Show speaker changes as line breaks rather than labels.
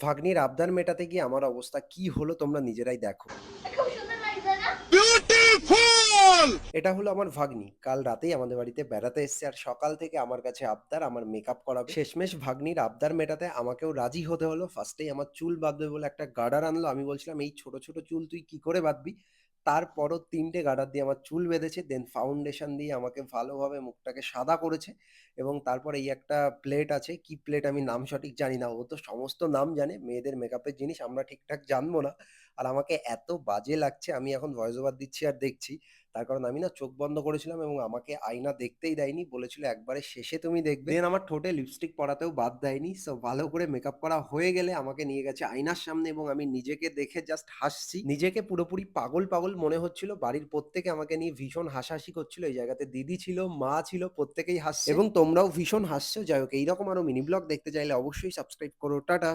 ভাগ্নির আবদার মেটাতে গিয়ে আমার অবস্থা কি হলো তোমরা নিজেরাই দেখো।
খুব সুন্দর লাগছে না?
এটা হলো আমার ভাগ্নি। কাল রাতেই আমাদের বাড়িতে বেড়াতে এসছে আর সকাল থেকে আমার কাছে আবদার আমার মেকআপ করাবে। শেষমেশ ভাগ্নির আবদার মেটাতে আমাকেও রাজি হতে হলো। ফার্স্টেই আমার চুল বাঁধবে বলে একটা গার্ডার আনলো। আমি বলছিলাম, "এই ছোট, ছোট চুল তুই কি করে বাঁধবি?" তারপরও ৩ টে গার্ডার দিয়ে আমার চুল বেঁধেছে। দেন ফাউন্ডেশন দিয়ে আমাকে ভালোভাবে মুখটাকে সাদা করেছে এবং তারপর এই একটা প্লেট আছে। কি প্লেট আমি নাম সঠিক জানি না। ও তো সমস্ত নাম জানে। মেয়েদের মেকআপের জিনিস আমরা ঠিকঠাক জানবো না। আর আমাকে এত বাজে লাগছে আমি এখন ভয়েস ওভার দিচ্ছি আর দেখছি। তার কারণ আমি না চোখ বন্ধ করেছিলাম এবং আমাকে আয়না দেখতেই দেয়নি। বলেছিল একবারে শেষে তুমি দেখবে। দেন আমার ঠোঁটে লিপস্টিক পরাতেও বাদ দেয়নি। সো ভালো করে মেকআপ করা হয়ে গেলে আমাকে নিয়ে গেছে আয়নার সামনে এবং আমি নিজেকে দেখে জাস্ট হাসছি। নিজেকে পুরোপুরি পাগল, পাগল মনে হচ্ছিল। বাড়ির প্রত্যেকে আমাকে নিয়ে ভীষণ হাসাহাসি করছিল। এই জায়গাতে দিদি ছিল, মা ছিল, প্রত্যেকেই হাসছে এবং তোমরাও ভীষণ হাসছো। যাই হোক, এইরকম আরো মিনি ব্লগ দেখতে চাইলে অবশ্যই সাবস্ক্রাইব করো। টাটা।